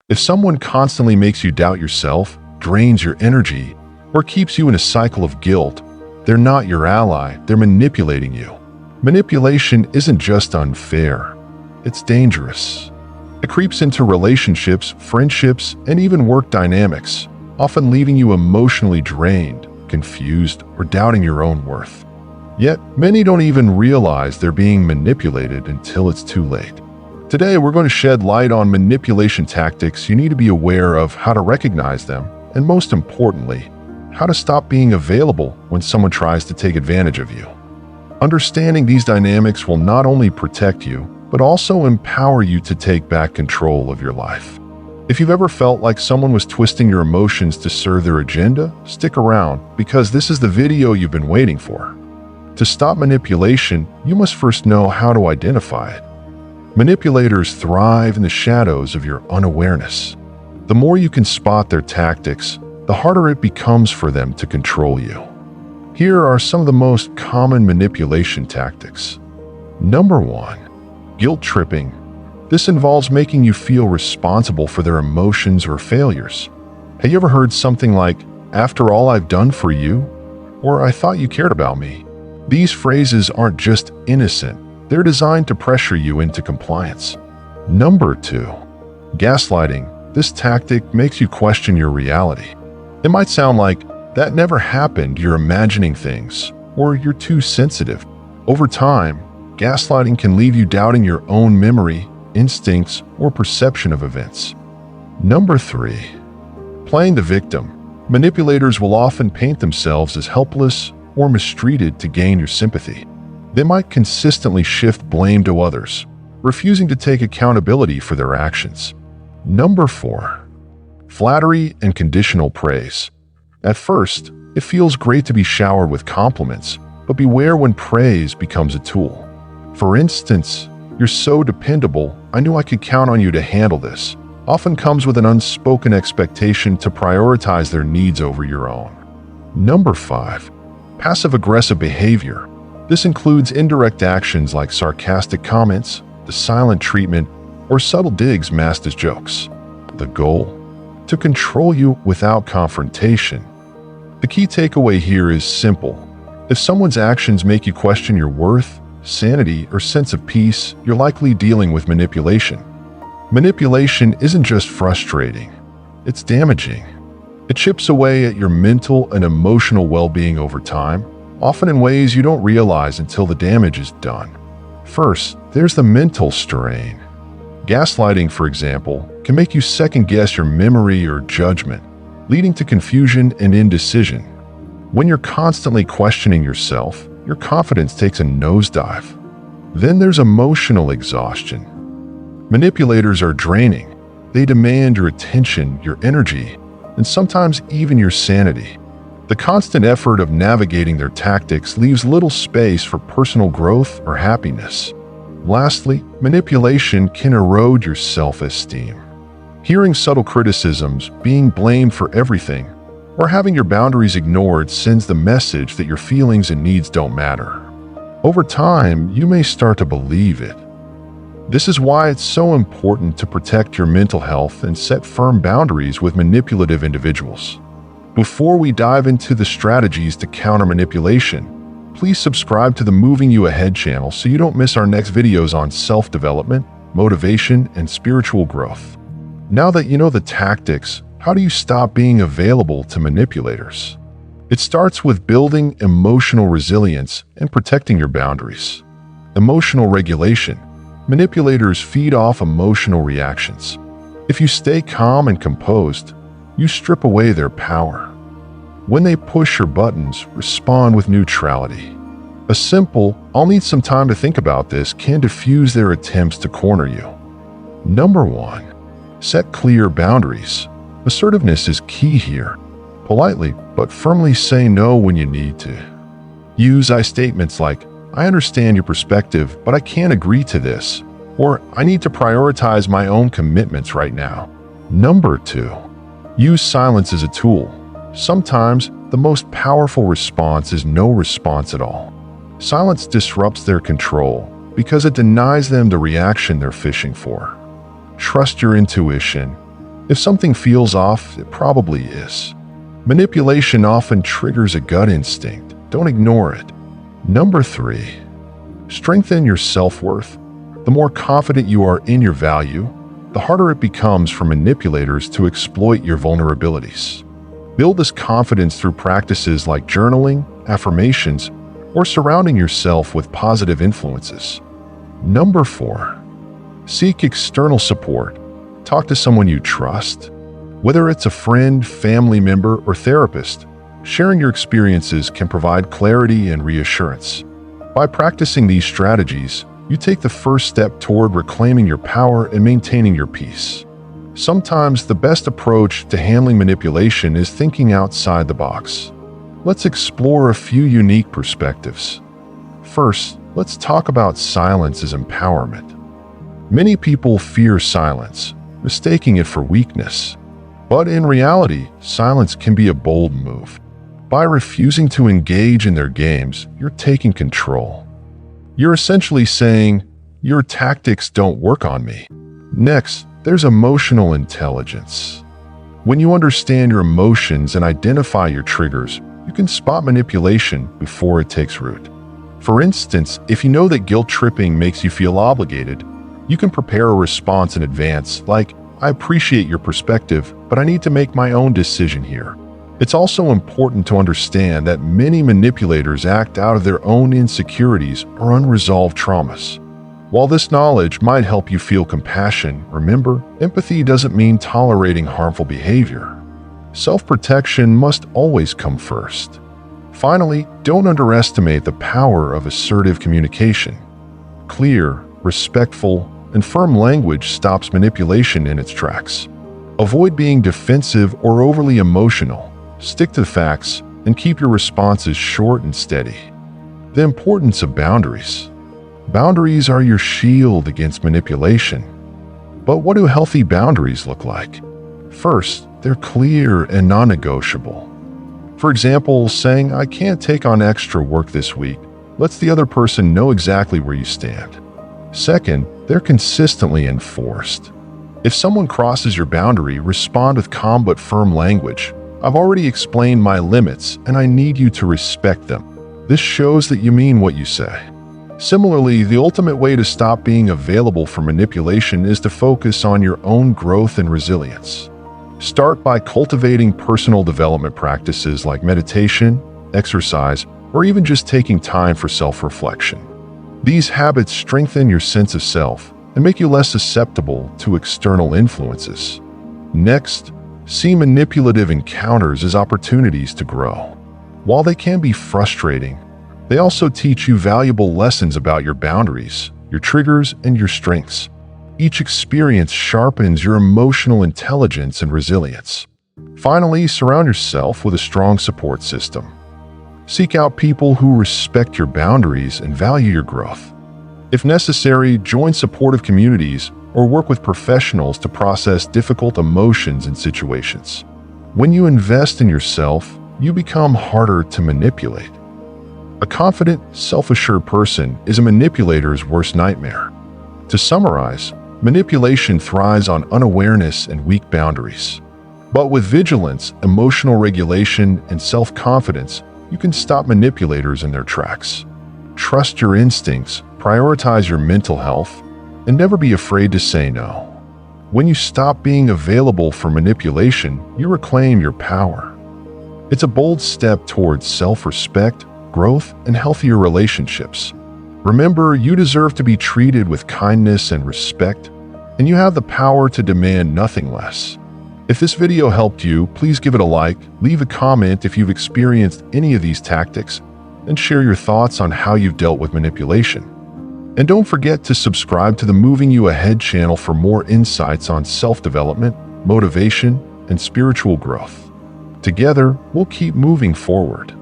If someone constantly makes you doubt yourself, drains your energy, or keeps you in a cycle of guilt, they're not your ally, they're manipulating you. Manipulation isn't just unfair, it's dangerous. It creeps into relationships, friendships, and even work dynamics, often leaving you emotionally drained, confused, or doubting your own worth. Yet, many don't even realize they're being manipulated until it's too late. Today, we're going to shed light on manipulation tactics you need to be aware of, how to recognize them, and most importantly, how to stop being available when someone tries to take advantage of you. Understanding these dynamics will not only protect you, but also empower you to take back control of your life. If you've ever felt like someone was twisting your emotions to serve their agenda, stick around, because this is the video you've been waiting for. To stop manipulation, you must first know how to identify it. Manipulators thrive in the shadows of your unawareness. The more you can spot their tactics, the harder it becomes for them to control you. Here are some of the most common manipulation tactics. Number 1. Guilt tripping. This involves making you feel responsible for their emotions or failures. Have you ever heard something like, "After all I've done for you," or "I thought you cared about me"? These phrases aren't just innocent, they're designed to pressure you into compliance. Number 2. Gaslighting. This tactic makes you question your reality. It might sound like, "That never happened, you're imagining things," or "You're too sensitive." Over time, gaslighting can leave you doubting your own memory, instincts, or perception of events. Number 3. Playing the victim. Manipulators will often paint themselves as helpless or mistreated to gain your sympathy. They might consistently shift blame to others, refusing to take accountability for their actions. Number 4. Flattery and conditional praise. At first, it feels great to be showered with compliments, but beware when praise becomes a tool. For instance, "You're so dependable, I knew I could count on you to handle this," often comes with an unspoken expectation to prioritize their needs over your own. Number 5. Passive-aggressive behavior. This includes indirect actions like sarcastic comments, the silent treatment, or subtle digs masked as jokes. The goal? To control you without confrontation. The key takeaway here is simple. If someone's actions make you question your worth, sanity, or sense of peace, you're likely dealing with manipulation. Manipulation isn't just frustrating, it's damaging. It chips away at your mental and emotional well-being over time, often in ways you don't realize until the damage is done. First, there's the mental strain. Gaslighting, for example, can make you second-guess your memory or judgment, leading to confusion and indecision. When you're constantly questioning yourself, your confidence takes a nosedive. Then there's emotional exhaustion. Manipulators are draining. They demand your attention, your energy, and sometimes even your sanity. The constant effort of navigating their tactics leaves little space for personal growth or happiness. Lastly, manipulation can erode your self-esteem. Hearing subtle criticisms, being blamed for everything, or having your boundaries ignored sends the message that your feelings and needs don't matter. Over time, you may start to believe it. This is why it's so important to protect your mental health and set firm boundaries with manipulative individuals. Before we dive into the strategies to counter manipulation, please subscribe to the Moving You Ahead channel so you don't miss our next videos on self-development, motivation, and spiritual growth. Now that you know the tactics, how do you stop being available to manipulators? It starts with building emotional resilience and protecting your boundaries. Emotional regulation. Manipulators feed off emotional reactions. If you stay calm and composed, you strip away their power. When they push your buttons, respond with neutrality. A simple, "I'll need some time to think about this," can diffuse their attempts to corner you. Number 1. Set clear boundaries. Assertiveness is key here. Politely, but firmly say no when you need to. Use I statements like, "I understand your perspective, but I can't agree to this," or "I need to prioritize my own commitments right now." Number 2. Use silence as a tool. Sometimes, the most powerful response is no response at all. Silence disrupts their control because it denies them the reaction they're fishing for. Trust your intuition. If something feels off, it probably is. Manipulation often triggers a gut instinct. Don't ignore it. Number 3. Strengthen your self-worth. The more confident you are in your value, the harder it becomes for manipulators to exploit your vulnerabilities. Build this confidence through practices like journaling, affirmations, or surrounding yourself with positive influences. Number 4. Seek external support. Talk to someone you trust. Whether it's a friend, family member, or therapist, sharing your experiences can provide clarity and reassurance. By practicing these strategies, you take the first step toward reclaiming your power and maintaining your peace. Sometimes the best approach to handling manipulation is thinking outside the box. Let's explore a few unique perspectives. First, let's talk about silence as empowerment. Many people fear silence, mistaking it for weakness. But in reality, silence can be a bold move. By refusing to engage in their games, you're taking control. You're essentially saying, "Your tactics don't work on me." Next, there's emotional intelligence. When you understand your emotions and identify your triggers, you can spot manipulation before it takes root. For instance, if you know that guilt tripping makes you feel obligated, you can prepare a response in advance, like, "I appreciate your perspective, but I need to make my own decision here." It's also important to understand that many manipulators act out of their own insecurities or unresolved traumas. While this knowledge might help you feel compassion, remember, empathy doesn't mean tolerating harmful behavior. Self-protection must always come first. Finally, don't underestimate the power of assertive communication. Clear, respectful, and firm language stops manipulation in its tracks. Avoid being defensive or overly emotional. Stick to the facts and keep your responses short and steady. The importance of boundaries. Boundaries are your shield against manipulation. But what do healthy boundaries look like? First, they're clear and non-negotiable. For example, saying, "I can't take on extra work this week," lets the other person know exactly where you stand. Second, they're consistently enforced. If someone crosses your boundary, respond with calm but firm language. "I've already explained my limits, and I need you to respect them." This shows that you mean what you say. Similarly, the ultimate way to stop being available for manipulation is to focus on your own growth and resilience. Start by cultivating personal development practices like meditation, exercise, or even just taking time for self-reflection. These habits strengthen your sense of self and make you less susceptible to external influences. Next, see manipulative encounters as opportunities to grow. While they can be frustrating, they also teach you valuable lessons about your boundaries, your triggers, and your strengths. Each experience sharpens your emotional intelligence and resilience. Finally, surround yourself with a strong support system. Seek out people who respect your boundaries and value your growth. If necessary, join supportive communities or work with professionals to process difficult emotions and situations. When you invest in yourself, you become harder to manipulate. A confident, self-assured person is a manipulator's worst nightmare. To summarize, manipulation thrives on unawareness and weak boundaries. But with vigilance, emotional regulation, and self-confidence, you can stop manipulators in their tracks. Trust your instincts, prioritize your mental health, and never be afraid to say no. When you stop being available for manipulation, you reclaim your power. It's a bold step towards self-respect, growth, and healthier relationships. Remember, you deserve to be treated with kindness and respect, and you have the power to demand nothing less. If this video helped you, please give it a like, leave a comment if you've experienced any of these tactics, and share your thoughts on how you've dealt with manipulation. And don't forget to subscribe to the Moving You Ahead channel for more insights on self-development, motivation, and spiritual growth. Together, we'll keep moving forward.